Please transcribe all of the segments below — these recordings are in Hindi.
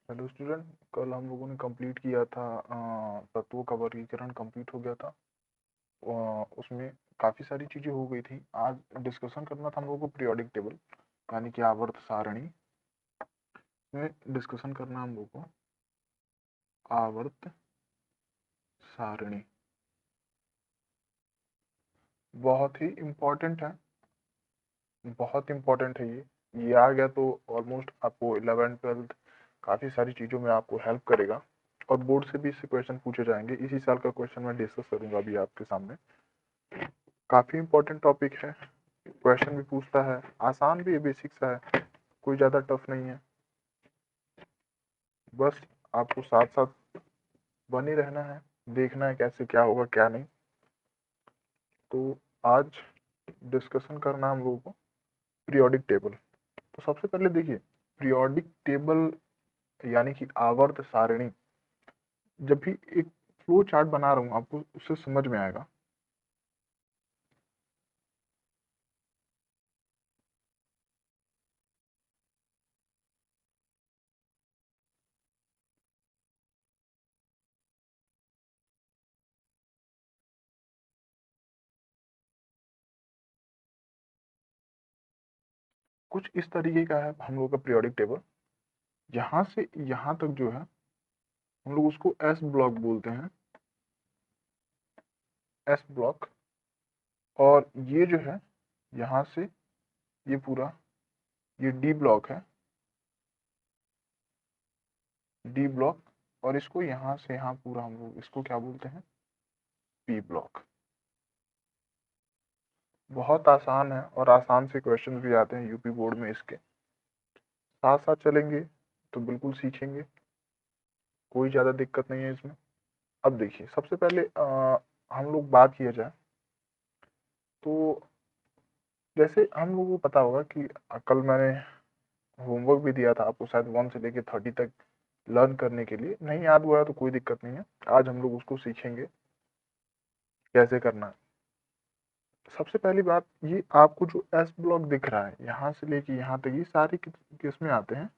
हेलो स्टूडेंट, कल हम लोगों ने कंप्लीट किया था तत्वों का वर्गीकरण कंप्लीट हो गया था। उसमें काफ़ी सारी चीज़ें हो गई थी। आज डिस्कशन करना था हम लोगों को पीरियोडिक टेबल यानी कि आवर्त सारणी में डिस्कशन करना हम लोगों को आवर्त सारणी बहुत ही इम्पोर्टेंट है, बहुत इम्पोर्टेंट है। ये आ गया तो ऑलमोस्ट आपको 11th 12th काफ़ी सारी चीज़ों में आपको हेल्प करेगा और बोर्ड से भी इससे क्वेश्चन पूछे जाएंगे। इसी साल का क्वेश्चन मैं डिस्कस करूंगा अभी आपके सामने। काफ़ी इम्पोर्टेंट टॉपिक है, क्वेश्चन भी पूछता है, आसान भी है, बेसिक सा है, कोई ज़्यादा टफ नहीं है। बस आपको साथ साथ बने रहना है, देखना है कैसे क्या होगा क्या नहीं। तो आज डिस्कशन करना हम लोगों को पीरियोडिक टेबल। तो सबसे पहले देखिए, पीरियोडिक टेबल यानी कि आवर्त सारणी, जब भी एक फ्लो चार्ट बना रहा हूँ आपको उससे समझ में आएगा। कुछ इस तरीके का है हम लोग का पीरियोडिक टेबल। यहाँ से यहाँ तक जो है हम लोग उसको एस ब्लॉक बोलते हैं, एस ब्लॉक। और ये जो है यहाँ से ये पूरा ये डी ब्लॉक है, डी ब्लॉक। और इसको यहाँ से यहाँ पूरा हम लोग इसको क्या बोलते हैं, पी ब्लॉक। बहुत आसान है और आसान से क्वेश्चन भी आते हैं यूपी बोर्ड में इसके। साथ साथ चलेंगे तो बिल्कुल सीखेंगे, कोई ज़्यादा दिक्कत नहीं है इसमें। अब देखिए, सबसे पहले हम लोग बात किया जाए तो जैसे हम लोगों को पता होगा कि कल मैंने होमवर्क भी दिया था आपको, शायद 1 से लेके 30 तक लर्न करने के लिए। नहीं याद हुआ तो कोई दिक्कत नहीं है, आज हम लोग उसको सीखेंगे कैसे करना है। सबसे पहली बात, ये आपको जो एस ब्लॉक दिख रहा है यहाँ से लेके यहाँ तक, ये सारे किस में आते हैं,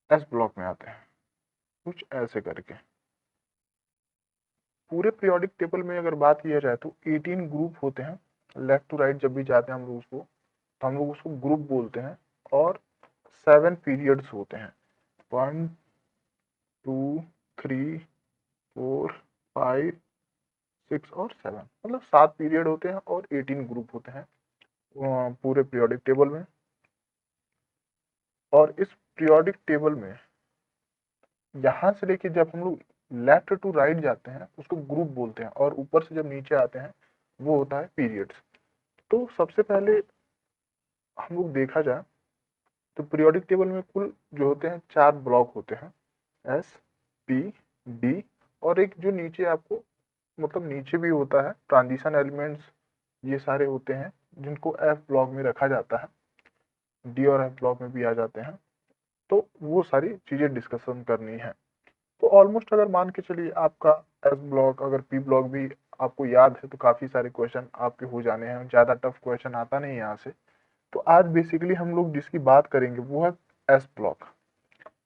एस ब्लॉक में आते हैं। कुछ ऐसे करके पूरे पीरियोडिक टेबल में अगर बात किया जाए तो 18 ग्रुप होते हैं। लेफ्ट टू राइट जब भी जाते हैं हम लोग उसको, तो हम लोग उसको ग्रुप बोलते हैं। और 7 पीरियड्स होते हैं, 1 2 3 4 5 6 और 7, मतलब 7 पीरियड होते हैं और 18 ग्रुप होते हैं पूरे पीरियोडिक टेबल में। और इस पीरियोडिक टेबल में यहाँ से लेके जब हम लोग लेफ्ट टू राइट जाते हैं उसको ग्रुप बोलते हैं, और ऊपर से जब नीचे आते हैं वो होता है पीरियड्स। तो सबसे पहले हम लोग देखा जाए तो पीरियोडिक टेबल में कुल जो होते हैं 4 ब्लॉक होते हैं, एस पी डी, और एक जो नीचे आपको मतलब नीचे भी होता है ट्रांजिशन एलिमेंट्स, ये सारे होते हैं जिनको एफ ब्लॉक में रखा जाता है, डी और एफ ब्लॉक में भी आ जाते हैं। तो वो सारी चीजें डिस्कशन करनी है। तो ऑलमोस्ट अगर मान के चलिए आपका एस ब्लॉक अगर पी ब्लॉक भी आपको याद है तो काफी सारे क्वेश्चन आपके हो जाने हैं, ज्यादा टफ क्वेश्चन आता नहीं है यहाँ से। तो आज बेसिकली हम लोग जिसकी बात करेंगे वो है एस ब्लॉक।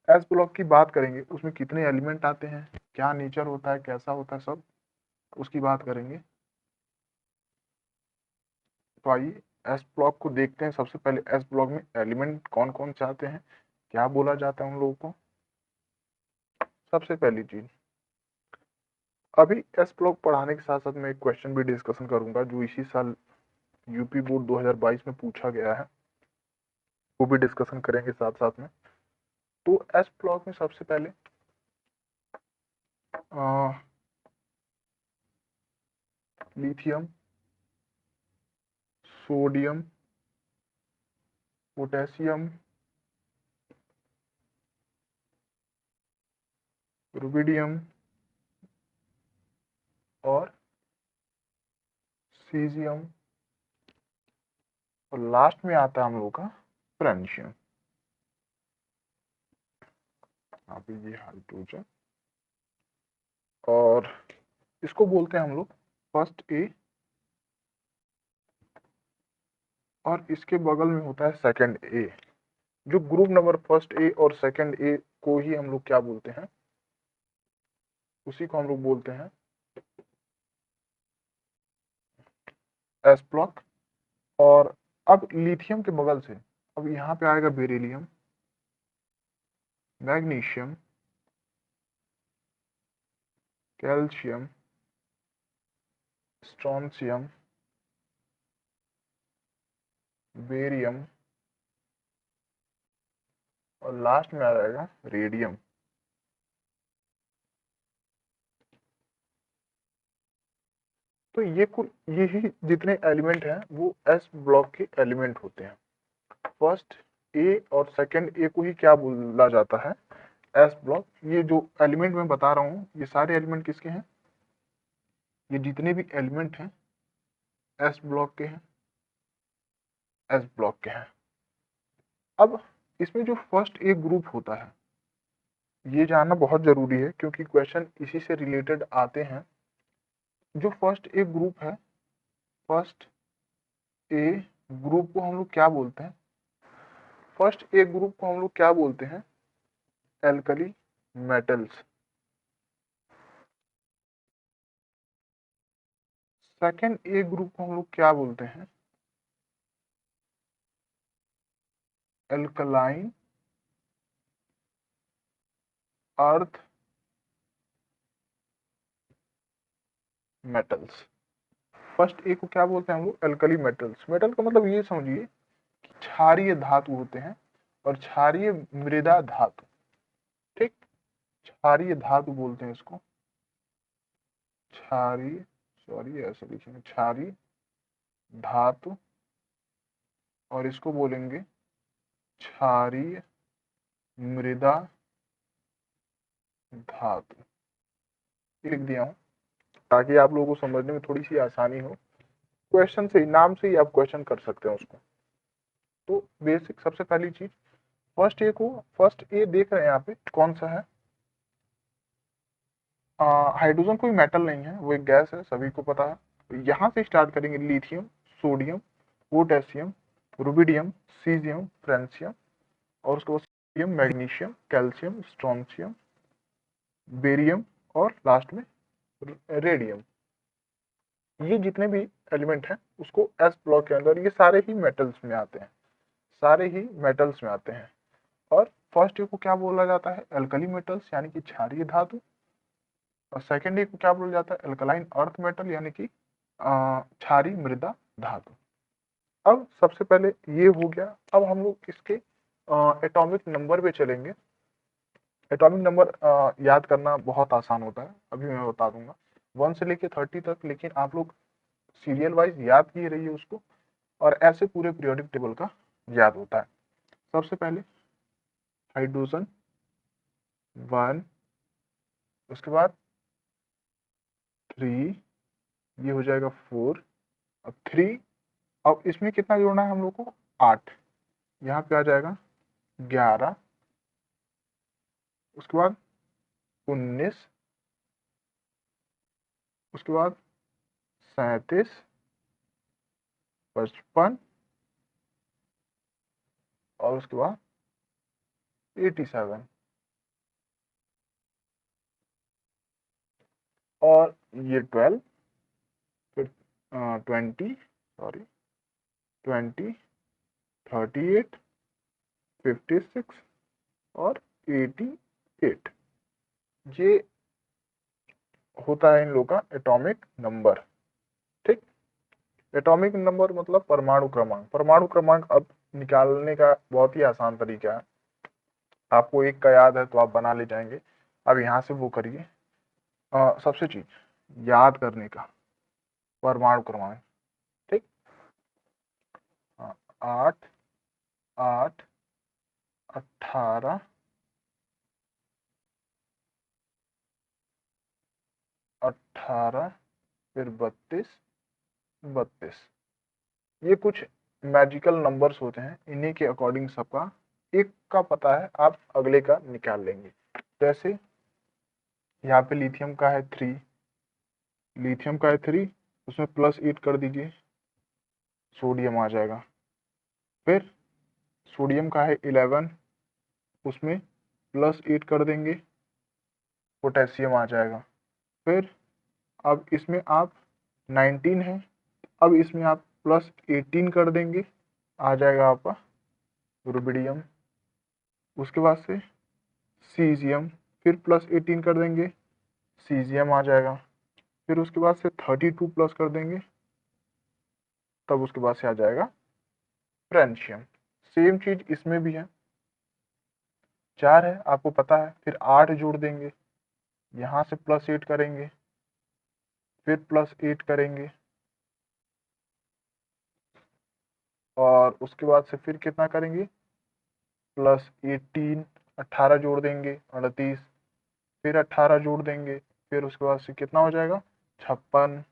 एस ब्लॉक की बात करेंगे, उसमें कितने एलिमेंट आते हैं, क्या नेचर होता है, कैसा होता है, सब उसकी बात करेंगे। तो आइए एस ब्लॉक को देखते हैं। सबसे पहले एस ब्लॉक में एलिमेंट कौन कौन से आते हैं, क्या बोला जाता है उन लोगों को। सबसे पहली चीज, अभी एस ब्लॉक पढ़ाने के साथ साथ मैं एक क्वेश्चन भी डिस्कशन करूंगा जो इसी साल यूपी बोर्ड 2022 में पूछा गया है, वो भी डिस्कशन करेंगे साथ साथ में। तो एस ब्लॉक में सबसे पहले लिथियम, सोडियम, पोटेशियम, रुबिडियम और सीजियम, और लास्ट में आता है हम लोग का फ्रेंशियम। अभी ये हाइड्रोजन, और इसको बोलते हैं हम लोग फर्स्ट ए, और इसके बगल में होता है सेकंड ए। जो ग्रुप नंबर फर्स्ट ए और सेकंड ए को ही हम लोग क्या बोलते हैं, उसी को हम लोग बोलते हैं एस ब्लॉक। और अब लिथियम के बगल से अब यहाँ पे आएगा beryllium, magnesium, calcium, strontium, barium और लास्ट में आ जाएगा रेडियम। तो ये कुल यही जितने एलिमेंट हैं वो एस ब्लॉक के एलिमेंट होते हैं। फर्स्ट ए और सेकंड ए को ही क्या बोला जाता है, एस ब्लॉक। ये जो एलिमेंट मैं बता रहा हूँ ये सारे एलिमेंट किसके हैं, ये जितने भी एलिमेंट हैं एस ब्लॉक के हैं, एस ब्लॉक के हैं। अब इसमें जो फर्स्ट ए ग्रुप होता है ये जानना बहुत जरूरी है क्योंकि क्वेश्चन इसी से रिलेटेड आते हैं। जो फर्स्ट ए ग्रुप है, फर्स्ट ए ग्रुप को हम लोग क्या बोलते हैं, फर्स्ट ए ग्रुप को हम लोग क्या बोलते हैं, एल्कली मेटल्स। सेकंड ए ग्रुप को हम लोग क्या बोलते हैं, alkaline earth metals. First A को क्या बोलते हैं हम लोग, एल्कली मेटल्स। मेटल का मतलब ये समझिए कि क्षारीय धातु होते हैं और क्षारीय मृदा धातु, ठीक, क्षारीय धातु बोलते हैं इसको, क्षारीय, सॉरी ऐसे लिखेंगे, क्षारीय धातु, और इसको बोलेंगे क्षारीय मृदा धातु। ये लिख दिया हूं ताकि आप लोगों को समझने में थोड़ी सी आसानी हो। क्वेश्चन से ही, नाम से ही आप क्वेश्चन कर सकते हैं उसको। तो बेसिक सबसे पहली चीज, फर्स्ट ए को, फर्स्ट ए देख रहे हैं यहाँ पे कौन सा है, हाइड्रोजन कोई मेटल नहीं है, वो एक गैस है, सभी को पता है। तो यहाँ से स्टार्ट करेंगे, lithium, sodium, potassium, rubidium, caesium, francium, और उसके बाद sodium, magnesium, calcium, strontium, barium और लास्ट में रेडियम। ये जितने भी एलिमेंट हैं उसको एस ब्लॉक के अंदर, ये सारे ही मेटल्स में आते हैं, सारे ही मेटल्स में आते हैं। और फर्स्ट ए को क्या बोला जाता है, एल्कली मेटल्स यानी कि क्षारीय धातु। और सेकेंड ए को क्या बोला जाता है, एल्कलाइन अर्थ मेटल यानी कि क्षारीय मृदा धातु। अब सबसे पहले ये हो गया। अब हम लोग इसके एटॉमिक नंबर पे चलेंगे। एटॉमिक नंबर याद करना बहुत आसान होता है, अभी मैं बता दूंगा 1 से लेके 30 तक, लेकिन आप लोग सीरियल वाइज याद किए रहिए उसको, और ऐसे पूरे पीरियोडिक टेबल का याद होता है। सबसे पहले हाइड्रोजन 1, उसके बाद 3, ये हो जाएगा 4, अब 3, अब इसमें कितना जोड़ना है हम लोग को, 8, यहाँ पे आ जाएगा 11, उसके बाद 19, उसके बाद 37, 55 और उसके बाद 87, और ये 12, फिर 20, सॉरी 20, 38, 56 और 88। ये होता है इन लोग का एटॉमिक नंबर, ठीक। एटॉमिक नंबर मतलब परमाणु क्रमांक। परमाणु क्रमांक अब निकालने का बहुत ही आसान तरीका है, आपको एक का याद है तो आप बना ले जाएंगे। अब यहाँ से वो करिए, सबसे चीज याद करने का परमाणु क्रमांक, ठीक। 8, 8, 18, 18, फिर 32, 32। ये कुछ मैजिकल नंबर्स होते हैं, इन्हीं के अकॉर्डिंग सबका एक का पता है, आप अगले का निकाल लेंगे। जैसे यहाँ पे लिथियम का है 3, लिथियम का है 3, उसमें +8 कर दीजिए, सोडियम आ जाएगा। फिर सोडियम का है 11, उसमें +8 कर देंगे, पोटेशियम आ जाएगा। फिर अब इसमें आप 19 है, अब इसमें आप +18 कर देंगे, आ जाएगा आपका रुबिडियम। उसके बाद से सीजियम, फिर +18 कर देंगे, सीजियम आ जाएगा। फिर उसके बाद से 32 प्लस कर देंगे, तब उसके बाद से आ जाएगा फ्रेंशियम। सेम चीज इसमें भी है, 4 है आपको पता है, फिर 8 जोड़ देंगे, यहाँ से +8 करेंगे, फिर +8 करेंगे, और उसके बाद से फिर कितना करेंगे, +18, 18 जोड़ देंगे 38, फिर 18 जोड़ देंगे, फिर उसके बाद से कितना हो जाएगा 56,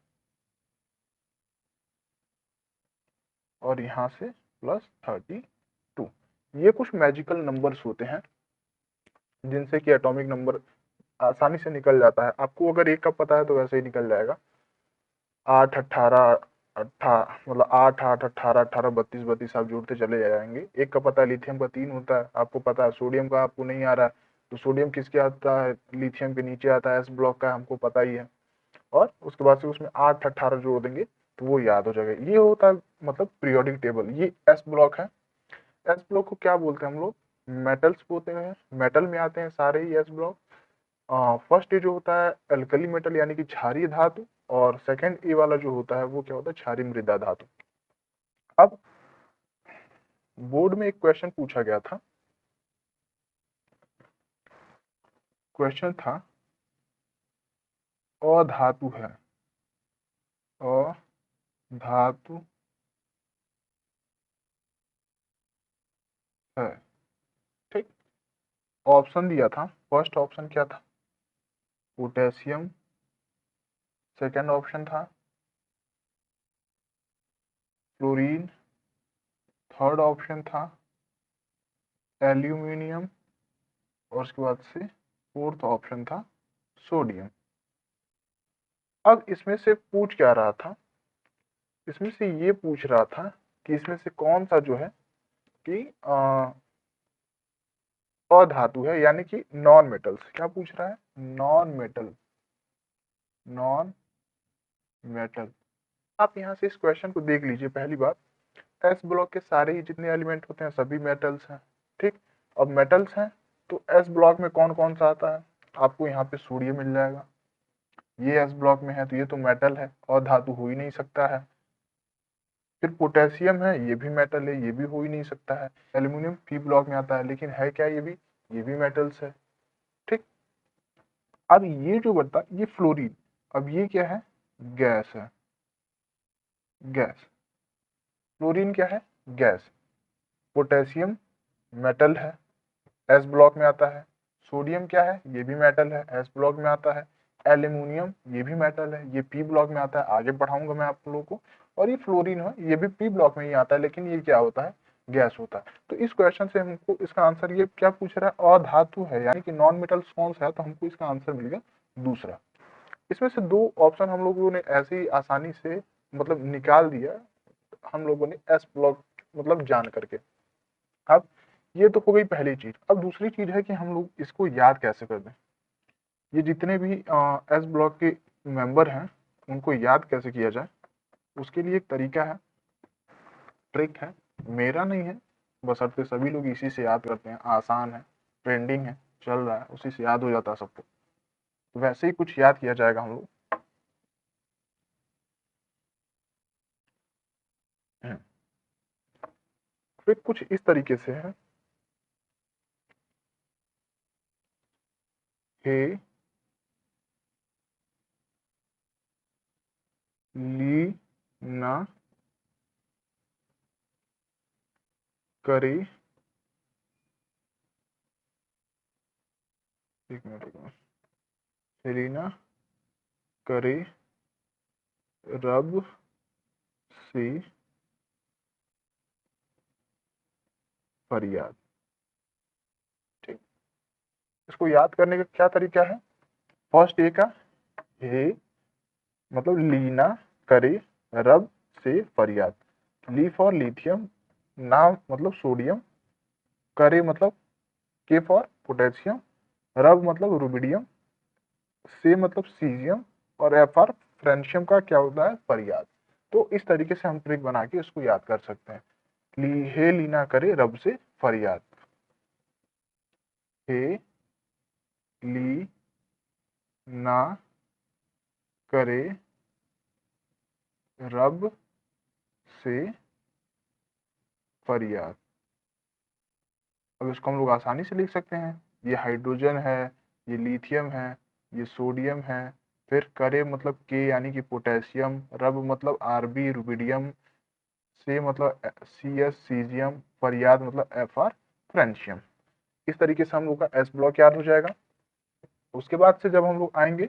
और यहाँ से +32। ये कुछ मैजिकल नंबर्स होते हैं जिनसे कि एटॉमिक नंबर आसानी से निकल जाता है। आपको अगर एक का पता है तो वैसे ही निकल जाएगा। 8 18 मतलब 8 8 18 18 32 32 आप जोड़ते चले जाएंगे। एक का पता है लिथियम का 3 होता है, आपको पता है। सोडियम का आपको नहीं आ रहा है, तो सोडियम किसके आता है, लिथियम के नीचे आता है, एस ब्लॉक का, हमको पता ही है। और उसके बाद से उसमें 8 18 जोड़ देंगे तो वो याद हो जाएगा। ये होता है मतलब पीरियोडिक टेबल। ये एस ब्लॉक है। एस ब्लॉक को क्या बोलते हैं हम लोग, मेटल्स बोलते हैं, मेटल में आते हैं सारे ही एस ब्लॉक। फर्स्ट ए जो होता है अल्कली मेटल यानी कि क्षारीय धातु, और सेकंड ए वाला जो होता है वो क्या होता है, क्षारीय मृदा धातु। अब बोर्ड में एक क्वेश्चन पूछा गया था, क्वेश्चन था अधातु है, अधातु है, ठीक। ऑप्शन दिया था, फर्स्ट ऑप्शन क्या था, पोटेशियम, सेकंड ऑप्शन था फ्लोरीन, थर्ड ऑप्शन था एल्यूमिनियम, और उसके बाद से फोर्थ ऑप्शन था सोडियम। अब इसमें से पूछ क्या रहा था, इसमें से ये पूछ रहा था कि इसमें से कौन सा जो है कि अधातु है, यानी कि नॉन मेटल्स। क्या पूछ रहा है, नॉन मेटल, नॉन मेटल। आप यहाँ से इस क्वेश्चन को देख लीजिए। पहली बात, एस ब्लॉक के सारे ही जितने एलिमेंट होते हैं सभी मेटल्स हैं, ठीक। अब मेटल्स हैं तो एस ब्लॉक में कौन कौन सा आता है, आपको यहाँ पे सोडियम मिल जाएगा। ये एस ब्लॉक में है तो ये तो मेटल है और धातु हो ही नहीं सकता है। फिर पोटेशियम है, ये भी मेटल है, ये भी हो ही नहीं सकता है। एल्यूमिनियम पी ब्लॉक में आता है, लेकिन है क्या, ये भी मेटल्स है, ठीक। अब ये जो बनता ये फ्लोरीन, अब ये क्या है, गैस है, गैस। फ्लोरीन क्या है, गैस। पोटेशियम मेटल है, एस ब्लॉक में आता है। सोडियम क्या है, ये भी मेटल है, एस ब्लॉक में आता है। एल्यूमिनियम ये भी मेटल है, ये पी ब्लॉक में आता है, आगे पढ़ाऊंगा मैं आप लोगों को। और ये फ्लोरीन है, ये भी पी ब्लॉक में ही आता है, लेकिन ये क्या होता है, गैस होता है। तो इस क्वेश्चन से हमको इसका आंसर ये क्या पूछ रहा है, अधातु है, यानी कि नॉन मेटल्स कौन सा है, तो हमको इसका आंसर मिल गया दूसरा। इसमें से दो ऑप्शन हम लोगों ने ऐसे ही आसानी से मतलब निकाल दिया हम लोगों ने एस ब्लॉक मतलब जान करके। अब ये तो हो गई पहली चीज। अब दूसरी चीज है कि हम लोग इसको याद कैसे कर दें। ये जितने भी एस ब्लॉक के मेंबर हैं उनको याद कैसे किया जाए, उसके लिए एक तरीका है, ट्रिक है, मेरा नहीं है, बशर्ते सभी लोग इसी से याद करते हैं, आसान है, ट्रेंडिंग है, चल रहा है, उसी से याद हो जाता है सबको। तो वैसे ही कुछ याद किया जाएगा हम लोग। ट्रिक कुछ इस तरीके से है, हे ली ना करे, एक मिनट एक मिनट, सेलिना करे रब से फरियाद, ठीक। इसको याद करने का क्या तरीका है, फर्स्ट ए का हे मतलब लीना करे रब से फरियाद, ली फॉर लिथियम, ना मतलब सोडियम, करे मतलब के फॉर पोटेशियम, रब मतलब रुबिडियम, से मतलब सीजियम, और एफ फॉर फ्रेंशियम का क्या होता है, फरियाद। तो इस तरीके से हम ट्रिक बना के इसको याद कर सकते हैं। हे लीना करे रब से फरियाद, हे ली ना करे रब से फरियाद। अब इसको हम लोग आसानी से लिख सकते हैं, ये हाइड्रोजन है, ये लिथियम है, ये सोडियम है, फिर करे मतलब के यानी कि पोटेशियम, रब मतलब आरबी रुबिडियम, से मतलब सी एस सीजियम, फरियाद मतलब एफ आर फ्रेंशियम। इस तरीके से हम लोग का एस ब्लॉक याद हो जाएगा। उसके बाद से जब हम लोग आएंगे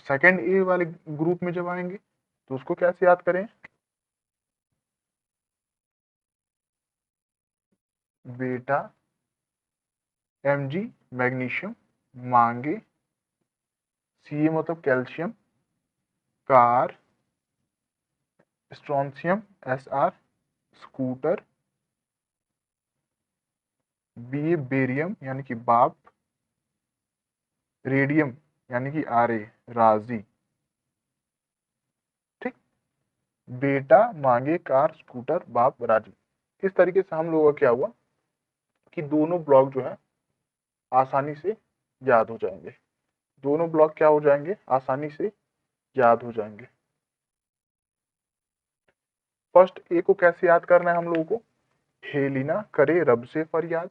सेकेंड ए वाले ग्रुप में जब आएंगे तो उसको कैसे याद करें, बेटा Mg मैग्नीशियम, मांगे सी मतलब calcium, car strontium Sr, scooter B barium यानी कि बाप, रेडियम यानी कि Ra राजी। ठीक, बेटा मांगे कार स्कूटर बाप राजी। इस तरीके से हम लोगों का क्या हुआ कि दोनों ब्लॉक जो है आसानी से याद हो जाएंगे, दोनों ब्लॉक क्या हो जाएंगे, आसानी से याद हो जाएंगे। फर्स्ट ए को कैसे याद करना है हम लोगों को, हेलिना करे रब से फरियाद,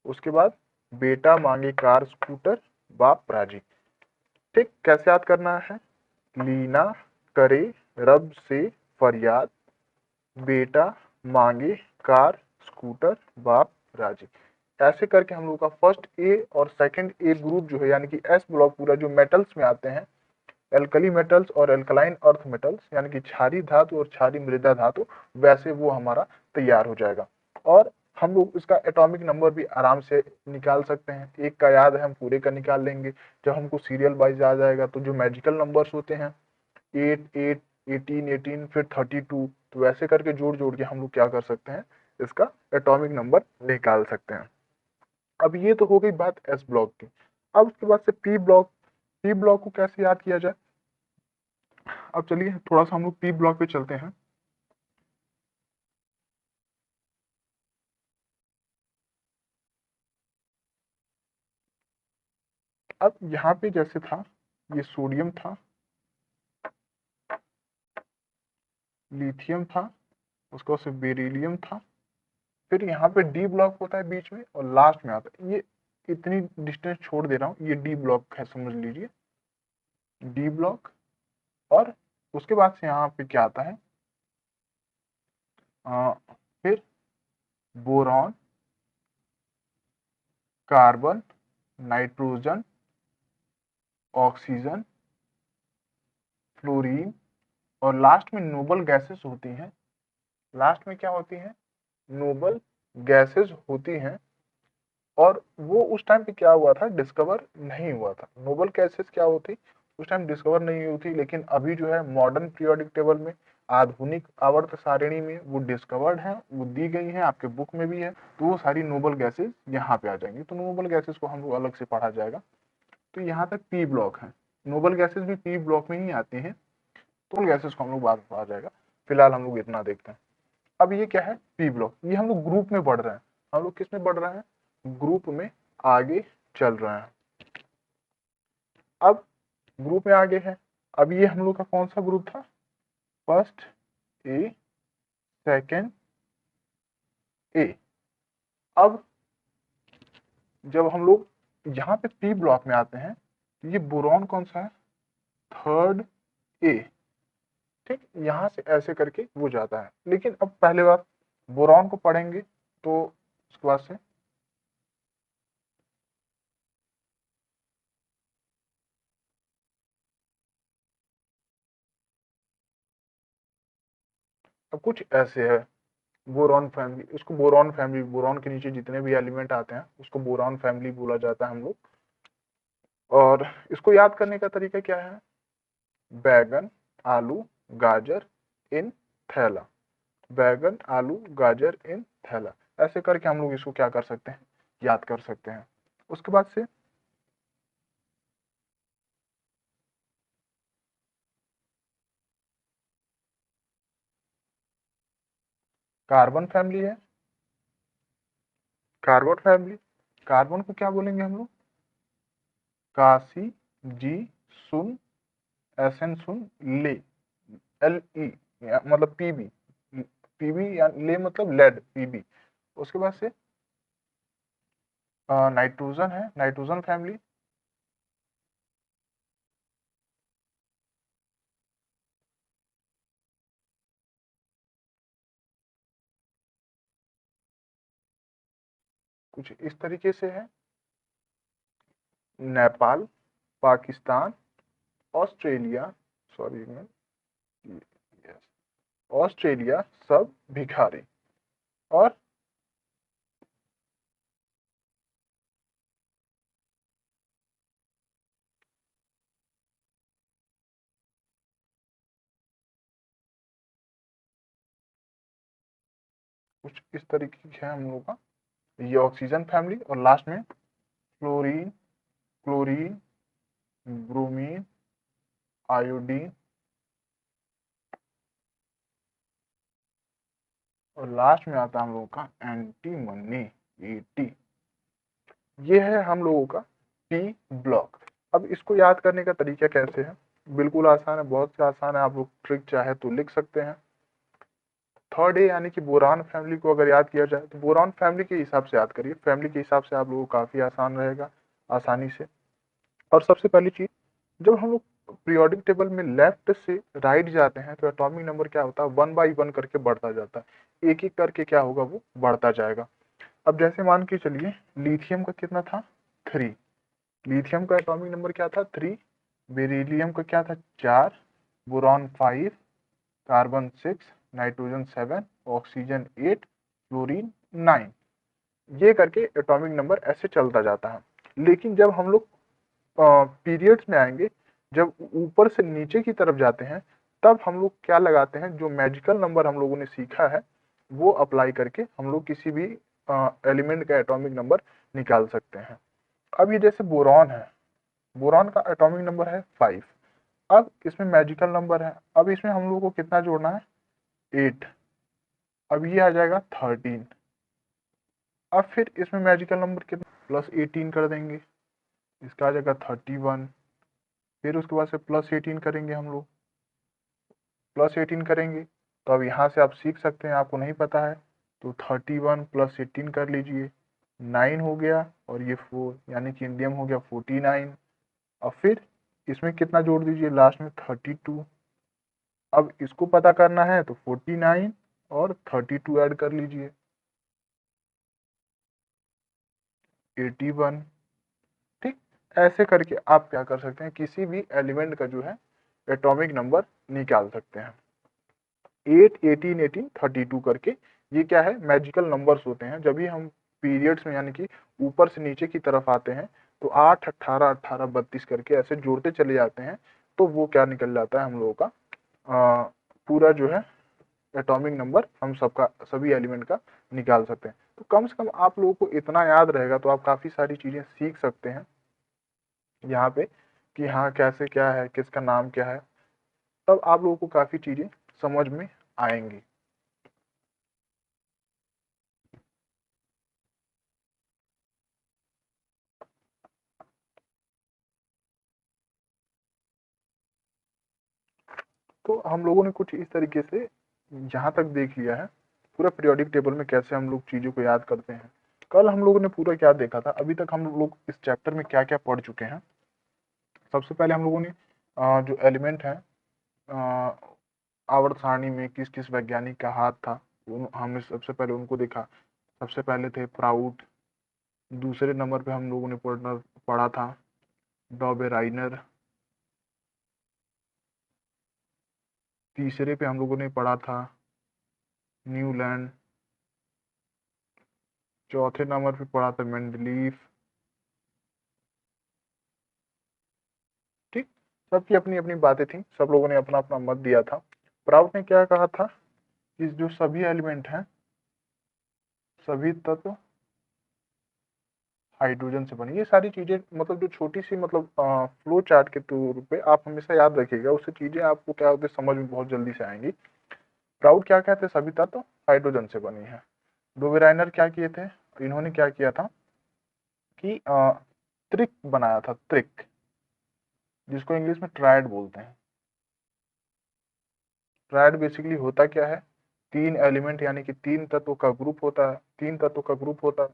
उसके बाद बेटा मांगे कार स्कूटर बाप राजी। ठीक, कैसे याद करना है, लीना करे रब से फरियाद, बेटा मांगे कार स्कूटर बाप राजी। ऐसे करके हम लोग का फर्स्ट ए और सेकंड ए ग्रुप जो है यानी कि एस ब्लॉक पूरा जो मेटल्स में आते हैं, एल्कली मेटल्स और एल्कलाइन अर्थ मेटल्स यानी कि क्षारी धातु और क्षारी मृदा धातु, वैसे वो हमारा तैयार हो जाएगा। और हम लोग इसका एटॉमिक नंबर भी आराम से निकाल सकते हैं, एक का याद है हम पूरे का निकाल लेंगे। जब हमको सीरियल वाइज आ जाएगा तो जो मैजिकल नंबर्स होते हैं 8 8 18 18 फिर 32, तो वैसे करके जोड़ जोड़ के हम लोग क्या कर सकते हैं, इसका एटॉमिक नंबर निकाल सकते हैं। अब ये तो हो गई बात एस ब्लॉक की। अब उसके बाद से पी ब्लॉक, पी ब्लॉक को कैसे याद किया जाए, अब चलिए थोड़ा सा हम लोग पी ब्लॉक पे चलते हैं। अब यहाँ पे जैसे था, ये सोडियम था, लिथियम था, उसके बाद से बेरिलियम था, फिर यहाँ पे डी ब्लॉक होता है बीच में और लास्ट में आता है, ये इतनी डिस्टेंस छोड़ दे रहा हूँ, ये डी ब्लॉक है समझ लीजिए, डी ब्लॉक। और उसके बाद से यहाँ पे क्या आता है, फिर boron, carbon, nitrogen, oxygen, fluorine, और लास्ट में नोबल गैसेस होती हैं। लास्ट में क्या होती हैं, नोबल गैसेस होती हैं। और वो उस टाइम पे क्या हुआ था, डिस्कवर नहीं हुआ था, नोबल गैसेस क्या होती उस टाइम डिस्कवर नहीं हुई थी, लेकिन अभी जो है मॉडर्न पीरियोडिक टेबल में, आधुनिक आवर्त सारिणी में वो डिस्कवर्ड है, वो दी गई है, आपके बुक में भी है। तो वो सारी नोबल गैसेस यहाँ पे आ जाएंगी, तो नोबल गैसेस को हम लोग अलग से पढ़ा जाएगा। तो यहाँ तक पी ब्लॉक है, नोबल गैसेस भी पी ब्लॉक में ही आती हैं, तो गैसेस को हम लोग बाद में पढ़ा जाएगा। फिलहाल हम लोग इतना देखते हैं। अब ये क्या है, पी ब्लॉक, ये हम लोग ग्रुप में बढ़ रहे हैं, हम लोग किस में बढ़ रहे हैं, ग्रुप में आगे चल रहे हैं। अब ग्रुप में आगे है, अब ये हम लोग का कौन सा ग्रुप था, फर्स्ट ए सेकेंड ए। अब जब हम लोग यहाँ पे पी ब्लॉक में आते हैं, तो ये बोरॉन कौन सा है, थर्ड ए। ठीक, यहाँ से ऐसे करके वो जाता है, लेकिन अब पहले बार बोरॉन को पढ़ेंगे तो उसके बाद से अब कुछ ऐसे है, बोरॉन फैमिली, उसको बोरॉन फैमिली, बोरॉन के नीचे जितने भी एलिमेंट आते हैं उसको बोरॉन फैमिली बोला जाता है हम लोग। और इसको याद करने का तरीका क्या है, बैगन आलू गाजर इन थैला, बैगन आलू गाजर इन थैला। ऐसे करके हम लोग इसको क्या कर सकते हैं, याद कर सकते हैं। उसके बाद से कार्बन फैमिली है, कार्बन फैमिली, कार्बन को क्या बोलेंगे हम लोग, कासी, जी, सुन, एसएन सुन, ले, एल ई मतलब पीबी, पीबी या ले मतलब लेड, पीबी। उसके बाद से नाइट्रोजन है, नाइट्रोजन फैमिली, कुछ इस तरीके से है, नेपाल, पाकिस्तान, ऑस्ट्रेलिया, सॉरी मैं, यस, ऑस्ट्रेलिया सब भिखारी। और कुछ इस तरीके से है हम लोगों का ये ऑक्सीजन फैमिली। और लास्ट में फ्लोरीन, क्लोरीन, ब्रोमीन, आयोडीन, और लास्ट में आता है हम लोगों का एंटीमनी, एटी। ये है हम लोगों का पी ब्लॉक। अब इसको याद करने का तरीका कैसे है, बिल्कुल आसान है, बहुत से आसान है, आप लोग ट्रिक चाहे तो लिख सकते हैं। थर्ड ए यानी कि बोरान फैमिली को अगर याद किया जाए तो बोरान फैमिली के हिसाब से याद करिए, फैमिली के हिसाब से आप लोगों को काफी आसान रहेगा, आसानी से। और सबसे पहली चीज, जब हम लोग पीरियोडिक टेबल में लेफ्ट से राइट जाते हैं तो एटॉमिक नंबर क्या होता है, 1 बाई 1 करके बढ़ता जाता है, एक एक करके क्या होगा, वो बढ़ता जाएगा। अब जैसे मान के चलिए लिथियम का कितना था, 3, लिथियम का एटॉमिक नंबर क्या था, 3, बेरिलियम का क्या था, 4, boron 5, carbon 6, nitrogen 7, oxygen 8, fluorine 9, ये करके एटॉमिक नंबर ऐसे चलता जाता है। लेकिन जब हम लोग पीरियड्स में आएंगे, जब ऊपर से नीचे की तरफ जाते हैं, तब हम लोग क्या लगाते हैं, जो मैजिकल नंबर हम लोगों ने सीखा है वो अप्लाई करके हम लोग किसी भी एलिमेंट का एटॉमिक नंबर निकाल सकते हैं। अब ये जैसे बोरॉन है, बोरॉन का एटॉमिक नंबर है 5, अब इसमें मैजिकल नंबर है, अब इसमें हम लोग को कितना जोड़ना है, 8, अब ये आ जाएगा 13, अब फिर इसमें मैजिकल नंबर कितना, +18 कर देंगे, इसका आ जाएगा 31, फिर उसके बाद से +18 करेंगे हम लोग, +18 करेंगे, तो अब यहाँ से आप सीख सकते हैं, आपको नहीं पता है तो 31 + 18 कर लीजिए, 9 हो गया, और ये 4 यानी कि इंडियम हो गया 49। और फिर इसमें कितना जोड़ दीजिए लास्ट में, 32, अब इसको पता करना है तो 49 और 32 ऐड कर लीजिए, 81। ठीक, ऐसे करके आप क्या कर सकते हैं, किसी भी एलिमेंट का जो है एटॉमिक नंबर निकाल सकते हैं। 8, 18, 18, 32 करके ये क्या है, मैजिकल नंबर्स होते हैं। जब भी हम पीरियड्स में यानी कि ऊपर से नीचे की तरफ आते हैं तो 8, 18, 18, 32 करके ऐसे जोड़ते चले जाते हैं, तो वो क्या निकल जाता है हम लोगों का पूरा जो है एटॉमिक नंबर हम सबका, सभी एलिमेंट का निकाल सकते हैं। तो कम से कम आप लोगों को इतना याद रहेगा तो आप काफ़ी सारी चीज़ें सीख सकते हैं यहाँ पे, कि हाँ कैसे क्या है, किसका नाम क्या है, तब आप लोगों को काफ़ी चीज़ें समझ में आएंगी। तो हम लोगों ने कुछ इस तरीके से यहाँ तक देख लिया है पूरा पीरियोडिक टेबल में कैसे हम लोग चीज़ों को याद करते हैं। कल हम लोगों ने पूरा क्या देखा था, अभी तक हम लोग इस चैप्टर में क्या क्या पढ़ चुके हैं। सबसे पहले हम लोगों ने जो एलिमेंट है आवर्त सारणी में किस किस वैज्ञानिक का हाथ था, हमने सबसे पहले उनको देखा। सबसे पहले थे प्राउड, दूसरे नंबर पे हम लोगों ने पढ़ा था डॉबेराइनर, तीसरे पे हम लोगों ने पढ़ा था न्यूलैंड, चौथे नंबर पे पढ़ा था मेंडलीफ। ठीक, सबकी अपनी अपनी बातें थी, सब लोगों ने अपना अपना मत दिया था। प्राउड ने क्या कहा था कि जो सभी एलिमेंट हैं सभी तत्व हाइड्रोजन से बने। ये सारी चीजें मतलब जो छोटी सी मतलब फ्लो चार्ट के तौर पे आप हमेशा याद रखिएगा, उससे चीजें आपको क्या होती है समझ में बहुत जल्दी से आएंगी। प्राउड क्या कहते हैं, सभी तत्व हाइड्रोजन से बनी है। डोबेराइनर क्या किए थे, इन्होंने क्या किया था कि त्रिक बनाया था, त्रिक, जिसको इंग्लिश में ट्रायड बोलते हैं। ट्रायड बेसिकली होता क्या है, तीन एलिमेंट यानी कि तीन तत्वों का ग्रुप होता है, तीन तत्वों का ग्रुप होता है,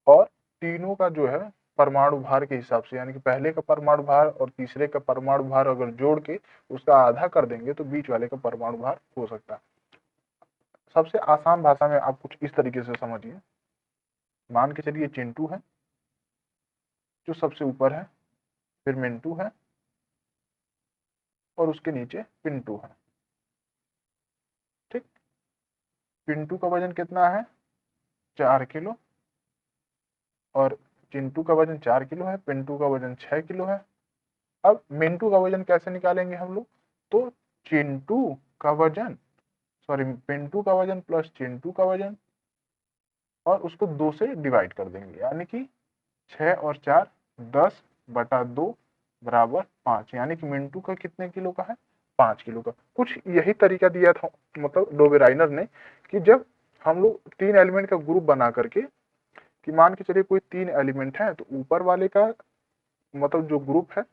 और तीनों का जो है परमाणु भार के हिसाब से, यानी कि पहले का परमाणु भार और तीसरे का परमाणु भार अगर जोड़ के उसका आधा कर देंगे तो बीच वाले का परमाणु भार हो सकता है। सबसे आसान भाषा में आप कुछ इस तरीके से समझिए, मान के चलिए चिंटू है जो सबसे ऊपर है, फिर मिंटू है और उसके नीचे पिंटू है। ठीक, पिंटू का वजन कितना है, 4 किलो, और चिंटू का वजन 4 किलो है, पिंटू का वजन 6 किलो है। अब मिंटू का वजन कैसे निकालेंगे हम लोग, तो चिंटू का वजन, सॉरी पिंटू का वजन प्लस चिंटू का वजन, और उसको 2 से डिवाइड कर देंगे, यानी कि 6 और 4 10/2 बराबर 5, यानी कि मिंटू का कितने किलो का है, 5 किलो का। कुछ यही तरीका दिया था मतलब डोबेराइनर ने, कि जब हम लोग तीन एलिमेंट का ग्रुप बना करके, कि मान के चलिए कोई तीन एलिमेंट है, तो ऊपर वाले का मतलब जो ग्रुप है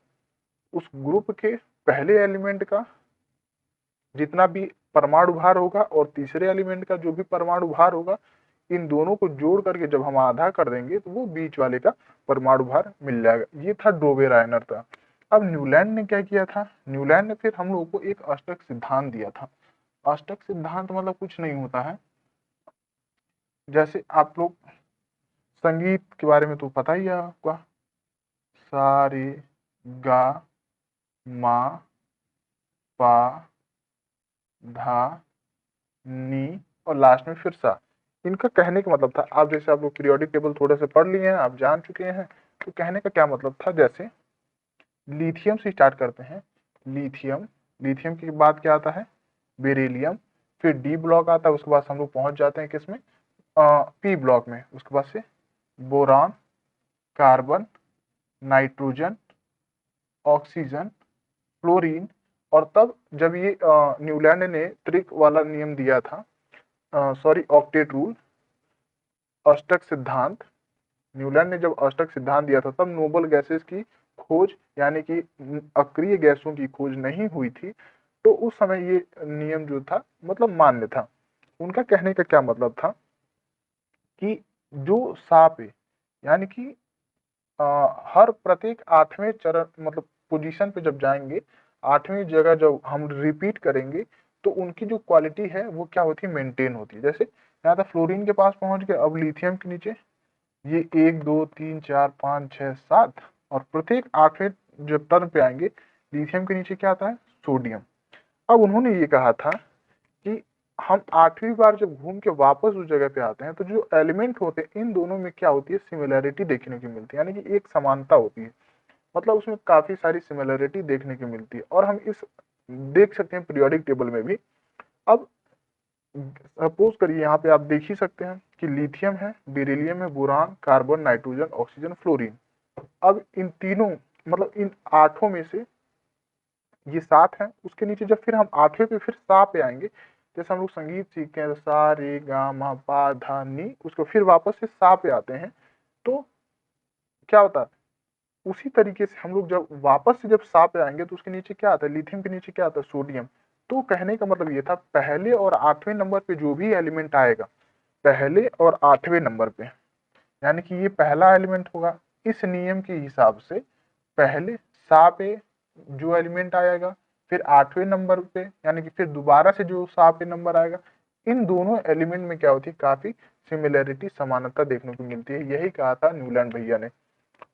उस ग्रुप के पहले एलिमेंट का जितना भी परमाणु भार होगा और तीसरे एलिमेंट का जो भी परमाणु भार होगा, इन दोनों को जोड़ करके जब हम आधा कर देंगे तो वो बीच वाले का परमाणु भार मिल जाएगा। ये था डोबेराइनर था। अब न्यूलैंड ने क्या किया था, न्यूलैंड ने फिर हम लोगों को एक अष्टक सिद्धांत दिया था। अष्टक सिद्धांत मतलब कुछ नहीं होता है, जैसे आप लोग संगीत के बारे में तो पता ही है आपका, सा रे गा मा पा धा नी और लास्ट में फिर सा। इनका कहने का मतलब था, आप जैसे आप लोग पीरियोडिक टेबल थोड़े से पढ़ लिए हैं, आप जान चुके हैं, तो कहने का क्या मतलब था, जैसे लिथियम से स्टार्ट करते हैं, लिथियम, लिथियम के बाद क्या आता है, बेरिलियम, फिर डी ब्लॉक आता है, उसके बाद हम लोग पहुंच जाते हैं किसमें, पी ब्लॉक में, उसके बाद से boron, carbon, nitrogen, oxygen, fluorine, और तब जब ये न्यूलैंड ने त्रिक वाला नियम दिया था, सॉरी ऑक्टेट रूल, अष्टक सिद्धांत, न्यूलैंड ने जब अष्टक सिद्धांत दिया था तब नोबल गैसेस की खोज यानी कि अक्रिय गैसों की खोज नहीं हुई थी, तो उस समय ये नियम जो था मतलब मान्य था। उनका कहने का क्या मतलब था कि जो सांप है, यानी कि हर प्रत्येक 8वें चरण मतलब पोजीशन पे जब जाएंगे, 8वीं जगह जब हम रिपीट करेंगे, तो उनकी जो क्वालिटी है वो क्या होती है, मेंटेन होती है। जैसे यहाँ था फ्लोरीन के पास पहुंच गए, अब लिथियम के नीचे ये 1 2 3 4 5 6 7, और प्रत्येक 8वें जब टर्न पे आएंगे, लिथियम के नीचे क्या आता है, सोडियम। अब उन्होंने ये कहा था कि हम 8वीं बार जब घूम के वापस उस जगह पे आते हैं, तो जो एलिमेंट होते हैं इन दोनों में क्या होती है, सिमिलैरिटी देखने की मिलती है, यानी कि एक समानता होती है, मतलब उसमें काफी सारी सिमिलैरिटी देखने की मिलती है, और हम इस देख सकते हैं पीरियोडिक टेबल में भी। अब सपोज करिए यहाँ पे आप देख ही सकते हैं कि लिथियम है, बेरिलियम है, boron, carbon, nitrogen, oxygen, fluorine. अब इन तीनों मतलब इन 8 में से ये 7 है, उसके नीचे जब फिर हम 8वें पे फिर सा पे आएंगे, जैसे हम लोग संगीत सीखते हैं, सा रे गा मा पा धा नी, उसको फिर वापस से सा पे आते हैं, तो क्या होता है, उसी तरीके से हम लोग जब वापस से जब सा पे आएंगे तो उसके नीचे क्या आता है, लिथियम के नीचे क्या आता है, सोडियम। तो कहने का मतलब ये था, पहले और 8वें नंबर पे जो भी एलिमेंट आएगा, पहले और 8वें नंबर पे, यानी कि ये पहला एलिमेंट होगा, इस नियम के हिसाब से पहले सा पे जो एलिमेंट आएगा, फिर 8वें नंबर पे, यानी कि फिर दोबारा से जो सा पे नंबर आएगा, इन दोनों एलिमेंट में क्या होती है, काफी सिमिलैरिटी, समानता देखने को मिलती है। यही कहा था न्यूलैंड भैया ने।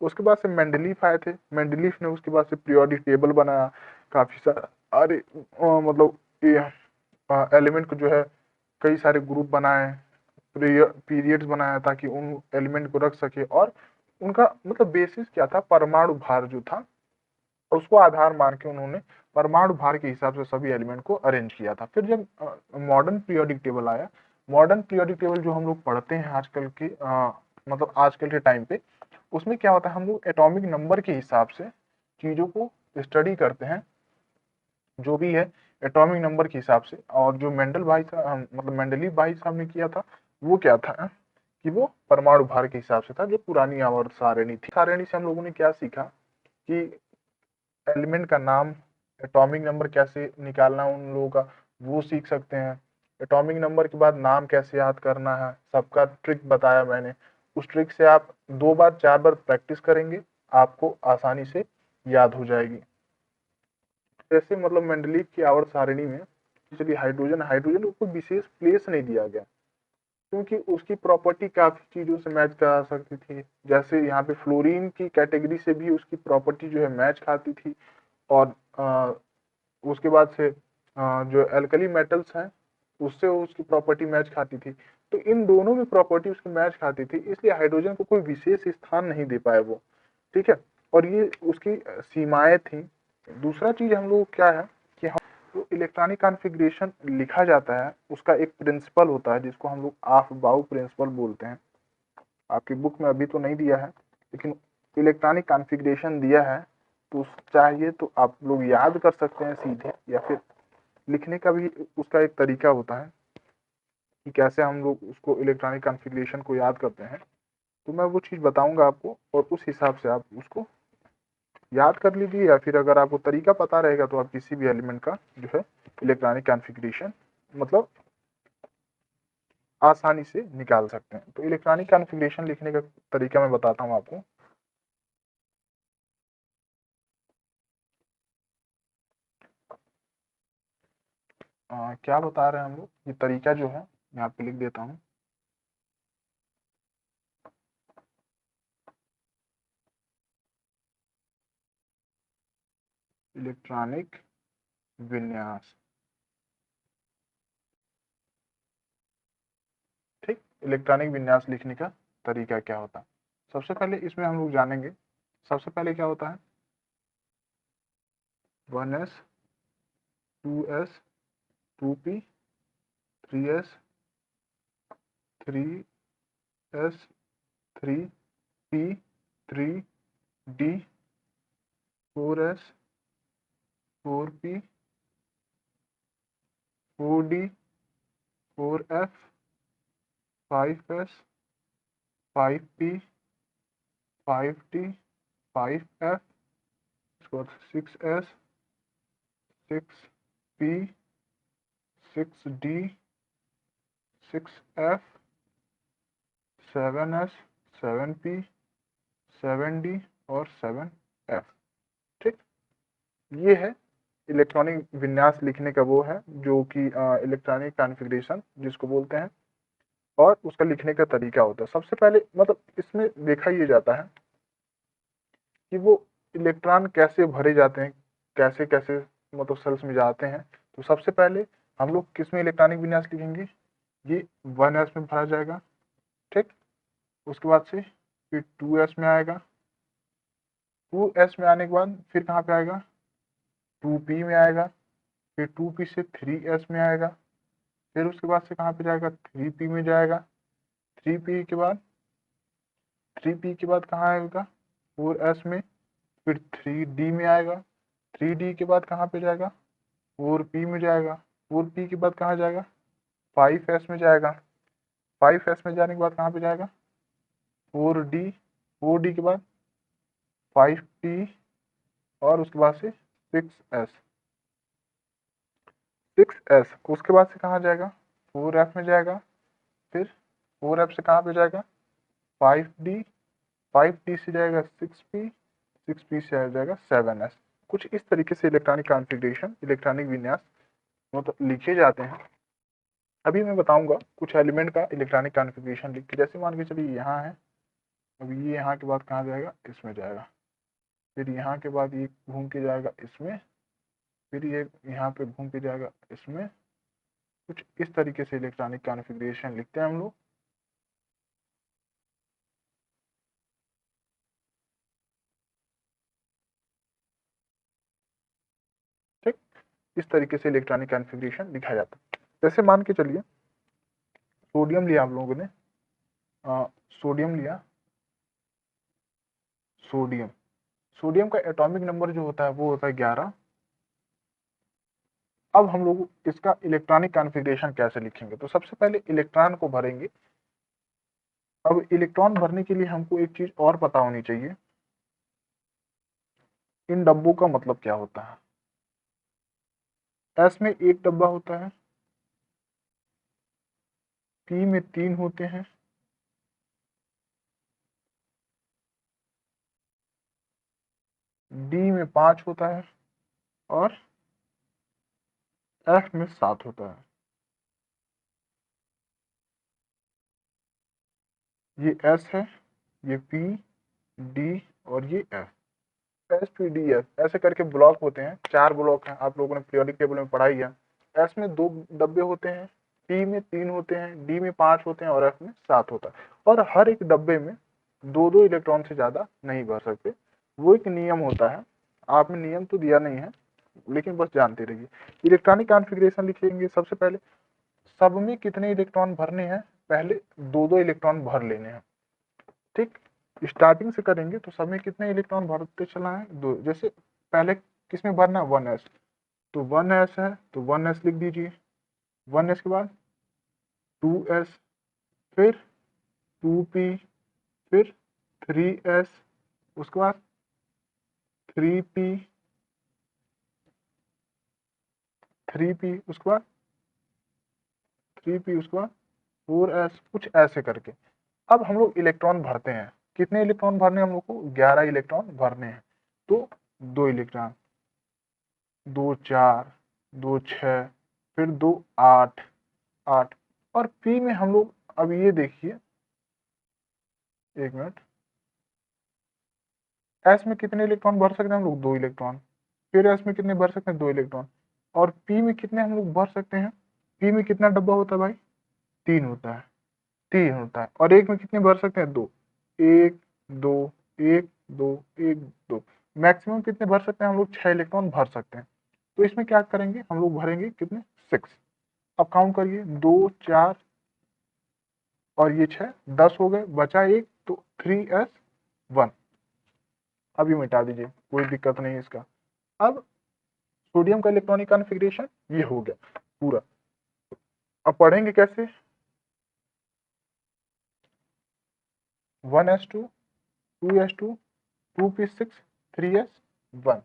उसके बाद से मेंडलीफ आए थे, मेंडलीफ ने उसके बाद से पीरियोडिक टेबल बनाया, काफी सारा अरे मतलब ये एलिमेंट को जो है कई सारे ग्रुप बनाए, पीरियड्स बनाया ताकि उन एलिमेंट को रख सके, और उनका मतलब बेसिस क्या था, परमाणु भार जो था उसको आधार मान के उन्होंने परमाणु भार के हिसाब से सभी एलिमेंट को अरेंज किया था। फिर जब मॉडर्न पीरियोडिक टेबल आया, मॉडर्न पीरियोडिक टेबल जो हम लोग पढ़ते हैं आजकल के मतलब आजकल के टाइम पे, उसमें क्या होता है, हम लोग एटॉमिक नंबर के हिसाब से चीज़ों को स्टडी करते हैं, जो भी है एटॉमिक नंबर के हिसाब से। और जो मेंडल भाई साहब मतलब मेंडलीव भाई साहब ने किया था, वो क्या था कि वो परमाणु भार के हिसाब से था, जो पुरानी आवर्त सारणी थी। सारणी से हम लोगों ने क्या सीखा कि एलिमेंट का नाम, एटॉमिक नंबर कैसे निकालना उन लोगों का, वो सीख सकते हैं। एटॉमिक नंबर के बाद नाम कैसे याद करना है, सबका ट्रिक बताया मैंने। उस ट्रिक से आप 2 बार 4 बार प्रैक्टिस करेंगे, आपको आसानी से याद हो जाएगी। जैसे मतलब मेंडलीव की आवर्त सारणी में, चलिए हाइड्रोजन, हाइड्रोजन को कोई विशेष प्लेस नहीं दिया गया, क्योंकि उसकी प्रॉपर्टी काफी चीजों से मैच करा सकती थी। जैसे यहाँ पे फ्लोरीन की कैटेगरी से भी उसकी प्रॉपर्टी जो है मैच खाती थी, और उसके बाद से जो एल्कली मेटल्स हैं उससे उसकी प्रॉपर्टी मैच खाती थी। तो इन दोनों में प्रॉपर्टी उसकी मैच खाती थी, इसलिए हाइड्रोजन को कोई विशेष स्थान नहीं दे पाए वो, ठीक है। और ये उसकी सीमाएं थी। दूसरा चीज हम लोग क्या है कि हम जो इलेक्ट्रॉनिक कॉन्फ़िगरेशन लिखा जाता है, उसका एक प्रिंसिपल होता है जिसको हम लोग ऑफ बाउ प्रिंसिपल बोलते हैं। आपकी बुक में अभी तो नहीं दिया है, लेकिन इलेक्ट्रॉनिक कॉन्फ़िगरेशन दिया है, तो चाहिए तो आप लोग याद कर सकते हैं सीधे, या फिर लिखने का भी उसका एक तरीका होता है कि कैसे हम लोग उसको इलेक्ट्रॉनिक कॉन्फ़िगरेशन को याद करते हैं। तो मैं वो चीज़ बताऊंगा आपको, और उस हिसाब से आप उसको याद कर लीजिए, या फिर अगर आपको तरीका पता रहेगा तो आप किसी भी एलिमेंट का जो है इलेक्ट्रॉनिक कॉन्फ़िगरेशन मतलब आसानी से निकाल सकते हैं। तो इलेक्ट्रॉनिक कॉन्फ़िगरेशन लिखने का तरीका मैं बताता हूँ आपको। क्या बता रहे हैं हम लोग, ये तरीका जो है यहाँ पे लिख देता हूँ। इलेक्ट्रॉनिक विन्यास, ठीक। इलेक्ट्रॉनिक विन्यास लिखने का तरीका क्या होता है, सबसे पहले इसमें हम लोग जानेंगे। सबसे पहले क्या होता है, 1s 2s 2p 3s 3s 3p 3d 4s 4p 4d 4f 5s 5p 5d 5f, इसके बाद 6s 6p 6d 6f 7s 7p 7d और 7f, ठीक। ये है इलेक्ट्रॉनिक विन्यास लिखने का वो है, जो कि इलेक्ट्रॉनिक कॉन्फ़िगरेशन जिसको बोलते हैं, और उसका लिखने का तरीका होता है। सबसे पहले मतलब इसमें देखा ये जाता है कि वो इलेक्ट्रॉन कैसे भरे जाते हैं, कैसे कैसे मतलब सेल्स में जाते हैं। तो सबसे पहले हम लोग किस में इलेक्ट्रॉनिक विन्यास लिखेंगे, ये 1s में भरा जाएगा, ठीक। उसके बाद से फिर 2s में आएगा, 2s में आने के बाद फिर कहाँ पे आएगा, 2p में आएगा, फिर 2p से 3s में आएगा, फिर उसके बाद से कहाँ पे जाएगा, 3p में जाएगा, 3p के बाद 3p के बाद कहाँ आएगा, 4s में, फिर 3d में आएगा, 3d के बाद कहाँ पे जाएगा, 4p में जाएगा, 4p के बाद कहाँ जाएगा, 5s में जाएगा, 5s में जाने के बाद कहाँ पे जाएगा, 4d, 4d के बाद 5p, और उसके बाद से 6s, 6s उसके बाद से कहाँ जाएगा, 4f में जाएगा, फिर 4f से कहाँ पे जाएगा, 5d, 5d से जाएगा 6p, 6p से आ जाएगा 7s। कुछ इस तरीके से इलेक्ट्रॉनिक कॉन्फ़िगरेशन, इलेक्ट्रॉनिक विन्यास मतलब लिखे जाते हैं। अभी मैं बताऊंगा कुछ एलिमेंट का इलेक्ट्रॉनिक कॉन्फ़िगरेशन लिख के। जैसे मान के चलिए यहाँ है, अब ये यहाँ के बाद कहाँ जाएगा, इसमें जाएगा, फिर यहाँ के बाद ये घूम के जाएगा इसमें, फिर ये यहाँ पे घूम के जाएगा इसमें। कुछ इस तरीके से इलेक्ट्रॉनिक कॉन्फ़िगरेशन लिखते हैं हम लोग, ठीक। इस तरीके से इलेक्ट्रॉनिक कॉन्फ़िगरेशन लिखा जाता है। जैसे मान के चलिए सोडियम लिया आप लोगों ने, सोडियम लिया, सोडियम, सोडियम का एटॉमिक नंबर जो होता है वो होता है 11। अब हम लोग इसका इलेक्ट्रॉनिक कॉन्फ़िगरेशन कैसे लिखेंगे, तो सबसे पहले इलेक्ट्रॉन को भरेंगे। अब इलेक्ट्रॉन भरने के लिए हमको एक चीज और पता होनी चाहिए, इन डब्बों का मतलब क्या होता है। एस में एक डब्बा होता है, पी में 3 होते हैं, डी में 5 होता है और एफ में 7 होता है। ये एस है, ये पी, डी और ये F. S P D F ऐसे करके ब्लॉक होते हैं, 4 ब्लॉक हैं, आप लोगों ने पीरियोडिक टेबल में पढ़ाई है। एस में 2 डब्बे होते हैं, पी में 3 होते हैं, डी में 5 होते हैं और एफ में 7 होता है। और हर एक डब्बे में 2-2 इलेक्ट्रॉन से ज्यादा नहीं भर सकते, वो एक नियम होता है। आपने नियम तो दिया नहीं है, लेकिन बस जानते रहिए। इलेक्ट्रॉनिक कॉन्फ़िगरेशन लिखेंगे, सबसे पहले सब में कितने इलेक्ट्रॉन भरने हैं, पहले 2-2 इलेक्ट्रॉन भर लेने हैं। ठीक, स्टार्टिंग से करेंगे तो सब में कितने इलेक्ट्रॉन भरते चला है, 2। जैसे पहले किसमें भरना, 1s, तो 1s है तो 1s लिख दीजिए, 1s के बाद 2s, फिर 2p, फिर 3s, उसके बाद 3p, 3p, उसके बाद 3p, उसके बाद 4s, कुछ ऐसे करके। अब हम लोग इलेक्ट्रॉन भरते हैं, कितने इलेक्ट्रॉन भरने हैं हम लोग को, 11 इलेक्ट्रॉन भरने हैं। तो 2 इलेक्ट्रॉन, 2 4, 2 6, फिर 2 8, 8। और पी में हम लोग, अब ये देखिए, एक मिनट, एस में कितने इलेक्ट्रॉन भर सकते हैं हम लोग, 2 इलेक्ट्रॉन। फिर एस में कितने भर सकते हैं, 2 इलेक्ट्रॉन। और पी में कितने हम लोग भर सकते हैं, पी में कितना डब्बा होता है भाई, 3 होता है, 3 होता है। और एक में कितने भर सकते हैं, 2, 1 2, 1 2, 1 2। मैक्सिमम कितने भर सकते हैं हम लोग, 6 इलेक्ट्रॉन भर सकते हैं। तो इसमें क्या करेंगे हम लोग, भरेंगे कितने, 6। अब काउंट करिए, 2 4 और ये 6, 10 हो गए, बचा एक, तो 3s1। अब ये मिटा दीजिए, कोई दिक्कत नहीं है इसका। अब सोडियम का इलेक्ट्रॉनिक कॉन्फ़िगरेशन ये हो गया पूरा। अब पढ़ेंगे कैसे, 1s2, 2s2, 2p6, 3s1,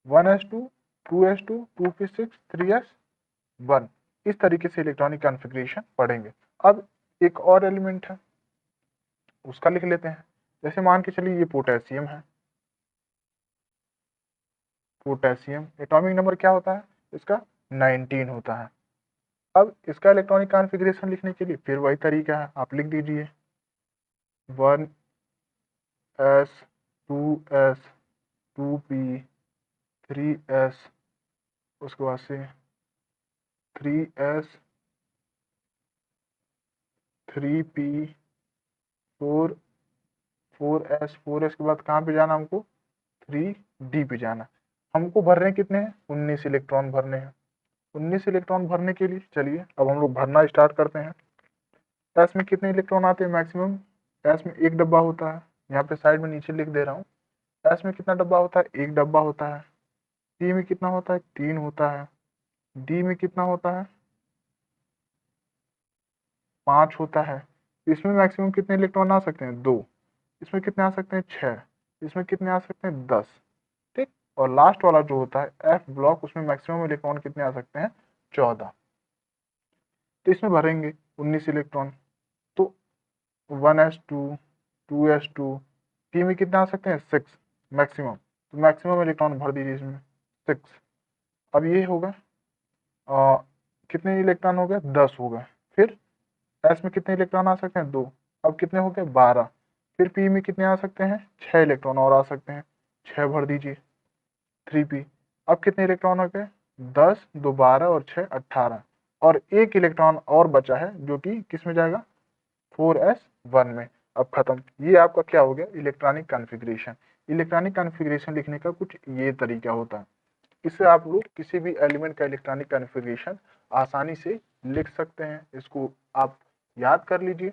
1s2, 2s2, 2p6, 3s1। इस तरीके से इलेक्ट्रॉनिक कॉन्फ़िगरेशन पढ़ेंगे। अब एक और एलिमेंट है, उसका लिख लेते हैं। जैसे मान के चलिए ये पोटेशियम है, पोटेशियम एटॉमिक नंबर क्या होता है इसका, 19 होता है। अब इसका इलेक्ट्रॉनिक कॉन्फ़िगरेशन लिखने के लिए फिर वही तरीका है, आप लिख दीजिए 1s, 2s, 2p, 3s, उसके बाद से 3s, 3p, 4, 4s, 4s के बाद कहाँ पे जाना हमको, 3d पे जाना। हमको भर रहे हैं कितने हैं, 19 इलेक्ट्रॉन भरने हैं। 19 इलेक्ट्रॉन भरने के लिए चलिए अब हम लोग भरना स्टार्ट करते हैं। एस में कितने इलेक्ट्रॉन आते हैं मैक्सिमम, एस में एक डब्बा होता है, यहाँ पे साइड में नीचे लिख दे रहा हूँ। एस में कितना डब्बा होता है, एक डब्बा होता है। पी में कितना होता है, 3 होता है। डी में कितना होता है, 5 होता है। इसमें मैक्सिमम कितने इलेक्ट्रॉन आ सकते हैं, 2। इसमें कितने आ सकते हैं, 6। इसमें कितने आ सकते हैं, 10। ठीक, और लास्ट वाला जो होता है एफ ब्लॉक, उसमें मैक्सिमम इलेक्ट्रॉन कितने आ सकते हैं, 14। तो इसमें भरेंगे 19 इलेक्ट्रॉन, तो 1s2, 2s2, पी में कितने आ सकते हैं, 6 मैक्सिमम। तो मैक्सिमम इलेक्ट्रॉन भर दीजिए इसमें, 6। अब ये होगा कितने इलेक्ट्रॉन हो गए, 10 हो गए। फिर एस में कितने इलेक्ट्रॉन आ सकते हैं, 2। अब कितने हो गए, 12। फिर पी में कितने आ सकते हैं, 6 इलेक्ट्रॉन और आ सकते हैं, 6 भर दीजिए, 3p। अब कितने इलेक्ट्रॉन हो गए, 10, 2 12 और 6 18। और एक इलेक्ट्रॉन और बचा है जो कि किस में जाएगा, 4s1 में। अब खत्म, ये आपका क्या हो गया, इलेक्ट्रॉनिक कॉन्फ़िगरेशन। इलेक्ट्रॉनिक कॉन्फ़िगरेशन लिखने का कुछ ये तरीका होता है, इससे आप लोग किसी भी एलिमेंट का इलेक्ट्रॉनिक कॉन्फ़िगरेशन आसानी से लिख सकते हैं, इसको आप याद कर लीजिए।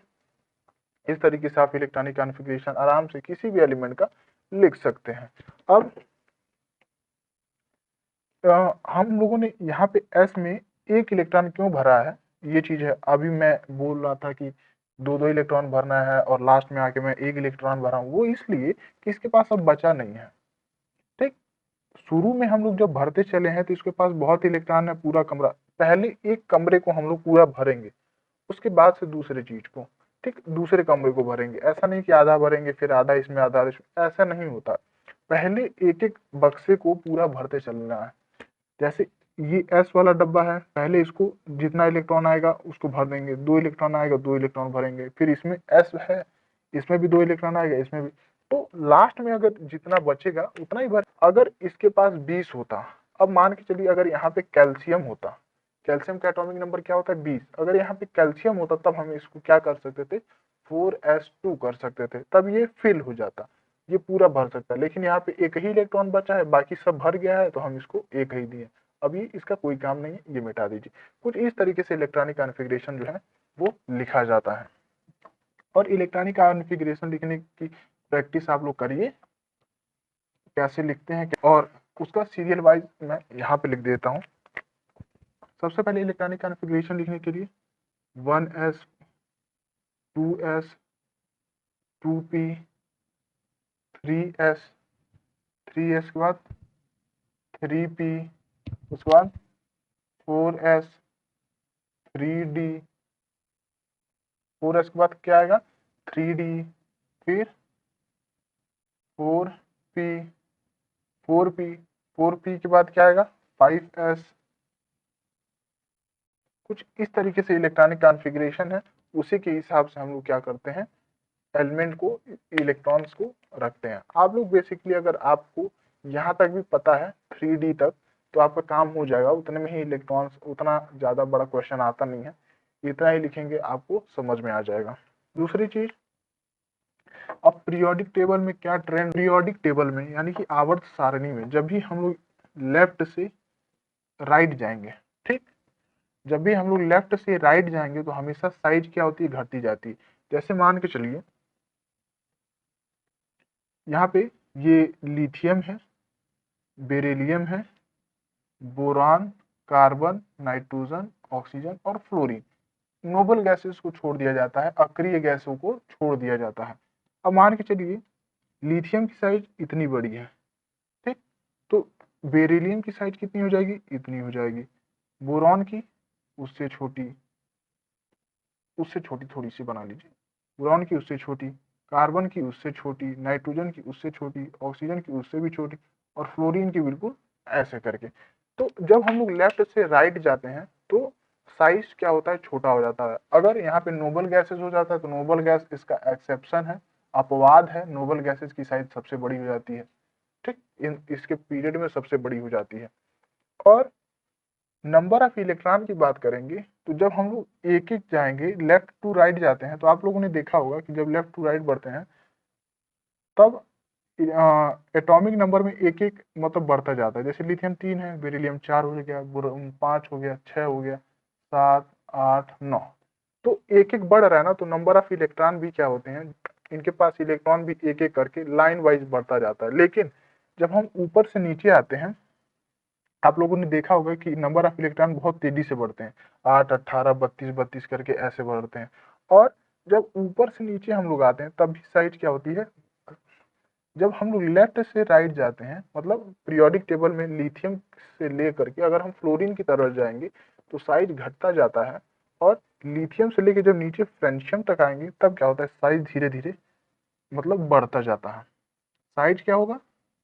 इस तरीके से आप इलेक्ट्रॉनिक कॉन्फ़िगरेशन आराम से किसी भी एलिमेंट का लिख सकते हैं। अब हम लोगों ने यहाँ पे एस में एक इलेक्ट्रॉन क्यों भरा है, ये चीज है। अभी मैं बोल रहा था कि दो दो इलेक्ट्रॉन भरना है और लास्ट में आके मैं एक इलेक्ट्रॉन भरा हूँ, वो इसलिए कि इसके पास अब बचा नहीं है। ठीक, शुरू में हम लोग जब भरते चले हैं तो इसके पास बहुत इलेक्ट्रॉन है, पूरा कमरा। पहले एक कमरे को हम लोग पूरा भरेंगे, उसके बाद से दूसरे चीज को, ठीक, दूसरे कमरे को भरेंगे। ऐसा नहीं कि आधा भरेंगे फिर आधा इसमें आधा इसमें, ऐसा नहीं होता। पहले एक एक बक्से को पूरा भरते चलना है। जैसे ये एस वाला डब्बा है, पहले इसको जितना इलेक्ट्रॉन आएगा उसको भर देंगे, दो इलेक्ट्रॉन आएगा दो इलेक्ट्रॉन भरेंगे, फिर इसमें एस है, इसमें भी दो इलेक्ट्रॉन आएगा, इसमें भी। तो लास्ट में अगर जितना बचेगा उतना ही भर। अगर इसके पास 20 होता, अब मान के चलिए अगर यहाँ पे कैल्शियम होता, कैल्शियम का एटॉमिक नंबर क्या होता है 20, अगर यहाँ पे कैल्शियम होता तब हम इसको क्या कर सकते थे 4s2 कर सकते थे, तब ये फिल हो जाता, ये पूरा भर सकता है। लेकिन यहाँ पे एक ही इलेक्ट्रॉन बचा है, बाकी सब भर गया है, तो हम इसको एक ही दिए। अब ये इसका कोई काम नहीं है, ये मिटा दीजिए। कुछ इस तरीके से इलेक्ट्रॉनिक कॉन्फ़िगरेशन जो है वो लिखा जाता है। और इलेक्ट्रॉनिक कॉन्फ़िगरेशन लिखने की प्रैक्टिस आप लोग करिए, कैसे लिखते हैं, और उसका सीरियल वाइज मैं यहाँ पे लिख देता हूँ। सबसे पहले इलेक्ट्रॉनिक कॉन्फ़िगरेशन लिखने के लिए 1s 2s 2p 3s 3s के बाद 3p, उसके बाद 4s 3d, 4s के बाद क्या आएगा 3d, फिर 4p 4p 4p के बाद क्या आएगा 5s। कुछ इस तरीके से इलेक्ट्रॉनिक कॉन्फ़िगरेशन है, उसी के हिसाब से हम लोग क्या करते हैं एलिमेंट को, इलेक्ट्रॉन्स को रखते हैं। आप लोग बेसिकली अगर आपको यहाँ तक भी पता है 3D तक, तो आपका काम हो जाएगा, उतने में ही इलेक्ट्रॉन्स, उतना ज़्यादा बड़ा क्वेश्चन आता नहीं है, इतना ही लिखेंगे आपको समझ में आ जाएगा। दूसरी चीज, अब पीरियोडिक टेबल में क्या ट्रेंड, पीरियोडिक टेबल में यानी कि आवर्त सारणी में जब भी हम लोग लेफ्ट से राइट जाएंगे, ठीक, जब भी हम लोग लेफ्ट से राइट जाएंगे तो हमेशा साइज क्या होती है घटती जाती है। जैसे मान के चलिए यहाँ पे ये लिथियम है, बेरिलियम है, बोरान, कार्बन, नाइट्रोजन, ऑक्सीजन और फ्लोरीन, नोबल गैसेस को छोड़ दिया जाता है, अक्रिय गैसों को छोड़ दिया जाता है। अब मान के चलिए लिथियम की साइज इतनी बड़ी है, ठीक, तो बेरिलियम की साइज कितनी हो जाएगी, इतनी हो जाएगी, बोरॉन की उससे छोटी, उससे छोटी थोड़ी सी बना लीजिए, बोरॉन की उससे छोटी, कार्बन की उससे छोटी, नाइट्रोजन की उससे छोटी, ऑक्सीजन की उससे भी छोटी, और फ्लोरीन की बिल्कुल ऐसे करके। तो जब हम लोग लेफ्ट से राइट जाते हैं तो साइज क्या होता है छोटा हो जाता है। अगर यहाँ पे नोबल गैसेस हो जाता है तो नोबल गैस इसका एक्सेप्शन है, अपवाद है, नोबल गैसेस की साइज सबसे बड़ी हो जाती है, ठीक, इसके पीरियड में सबसे बड़ी हो जाती है। और नंबर ऑफ इलेक्ट्रॉन की बात करेंगे तो जब हम लोग एक एक जाएंगे, लेफ्ट टू राइट जाते हैं, तो आप लोगों ने देखा होगा कि जब लेफ्ट टू राइट बढ़ते हैं तब एटॉमिक नंबर में एक एक मतलब बढ़ता जाता है। जैसे लिथियम 3 है, बेरिलियम 4 हो गया, बोरोन 5 हो गया, 6 हो गया, 7 8 9, तो एक एक बढ़ रहा है ना, तो नंबर ऑफ इलेक्ट्रॉन भी क्या होते हैं, इनके पास इलेक्ट्रॉन भी एक एक करके लाइन वाइज बढ़ता जाता है। लेकिन जब हम ऊपर से नीचे आते हैं, आप लोगों ने देखा होगा कि नंबर ऑफ इलेक्ट्रॉन बहुत तेजी से बढ़ते हैं, 8 18 32 32 करके ऐसे बढ़ते हैं। और जब ऊपर से नीचे हम लोग आते हैं तब भी साइज क्या होती है, जब हम लोग लेफ्ट से राइट जाते हैं, मतलब पीरियोडिक टेबल में लिथियम से लेकर के अगर हम फ्लोरीन की तरफ जाएंगे तो साइज घटता जाता है, और लिथियम से लेकर जब नीचे फ्रेंशियम तक आएंगे तब क्या होता है साइज धीरे धीरे मतलब बढ़ता जाता है। साइज क्या होगा,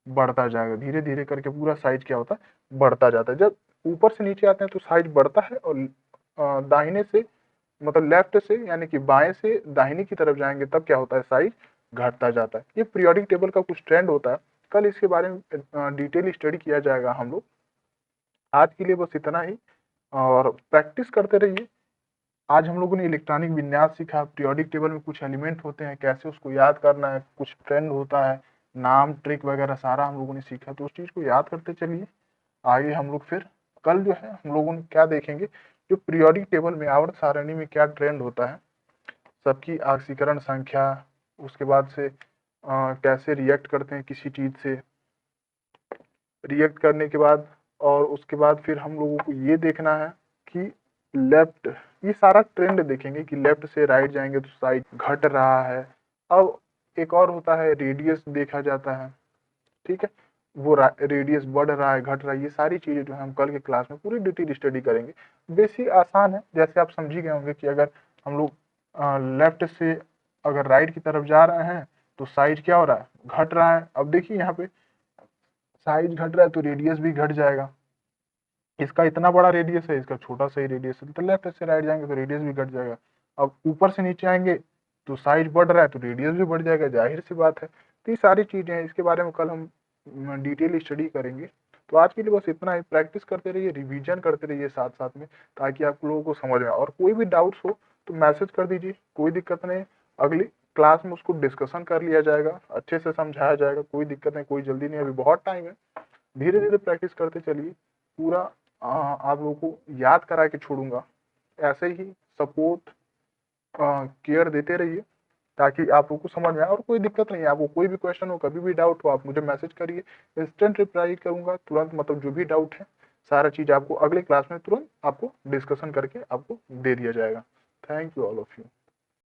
बढ़ता जाएगा, धीरे धीरे करके पूरा साइज क्या होता है बढ़ता जाता है। जब ऊपर से नीचे आते हैं तो साइज बढ़ता है, और दाहिने से मतलब लेफ्ट से यानी कि बाएं से दाहिने की तरफ जाएंगे तब क्या होता है साइज घटता जाता है। ये पीरियोडिक टेबल का कुछ ट्रेंड होता है, कल इसके बारे में डिटेल स्टडी किया जाएगा हम लोग। आज के लिए बस इतना ही, और प्रैक्टिस करते रहिए। आज हम लोगों ने इलेक्ट्रॉनिक विन्यास सीखा, पीरियोडिक टेबल में कुछ एलिमेंट होते हैं, कैसे उसको याद करना है, कुछ ट्रेंड होता है, नाम ट्रिक वगैरह सारा हम लोगों ने सीखा, तो उस चीज को याद करते चलिए। आगे हम लोग फिर कल जो है हम लोगों ने क्या देखेंगे, जो पीरियोडिक टेबल में आवर्त सारणी में क्या ट्रेंड होता है, सबकी ऑक्सीकरण संख्या, उसके बाद से कैसे रिएक्ट करते हैं किसी चीज से, रिएक्ट करने के बाद, और उसके बाद फिर हम लोगों को ये देखना है कि लेफ्ट, ये सारा ट्रेंड देखेंगे कि लेफ्ट से राइट जाएंगे तो साइज घट रहा है। अब एक और होता है रेडियस देखा जाता है, ठीक है, वो रेडियस बढ़ रहा है घट रहा है, ये सारी चीजें जो है हम कल के क्लास में पूरी डिटेल स्टडी करेंगे। बेसिक आसान है, जैसे आप समझ ही गए होंगे कि अगर हम लोग लेफ्ट से अगर राइट की तरफ जा रहे हैं तो साइज क्या हो रहा है, घट रहा है। अब देखिए यहाँ पे साइज घट रहा है तो रेडियस भी घट जाएगा, इसका इतना बड़ा रेडियस है, इसका छोटा सा ही रेडियस है, तो लेफ्ट से राइट जाएंगे तो रेडियस भी घट जाएगा। अब ऊपर से नीचे आएंगे तो साइज बढ़ रहा है तो रेडियस भी बढ़ जाएगा, जाहिर सी बात है। तो ये सारी चीजें हैं, इसके बारे में कल हम डिटेल स्टडी करेंगे। तो आज के लिए बस इतना ही, प्रैक्टिस करते रहिए, रिवीजन करते रहिए साथ साथ में, ताकि आप लोगों को समझ में आए। और कोई भी डाउट्स हो तो मैसेज कर दीजिए, कोई दिक्कत नहीं, अगली क्लास में उसको डिस्कशन कर लिया जाएगा, अच्छे से समझाया जाएगा, कोई दिक्कत नहीं, कोई जल्दी नहीं, अभी बहुत टाइम है। धीरे धीरे प्रैक्टिस करते चलिए, पूरा आप लोगों को याद करा के छोड़ूंगा। ऐसे ही सपोर्ट केयर देते रहिए ताकि आप लोगों को समझ में आए। और कोई दिक्कत नहीं है, आपको कोई भी क्वेश्चन हो, कभी भी डाउट हो, आप मुझे मैसेज करिए, इंस्टेंट रिप्लाई करूंगा तुरंत, मतलब जो भी डाउट है सारा चीज आपको अगले क्लास में तुरंत आपको डिस्कशन करके आपको दे दिया जाएगा। Thank you all of you.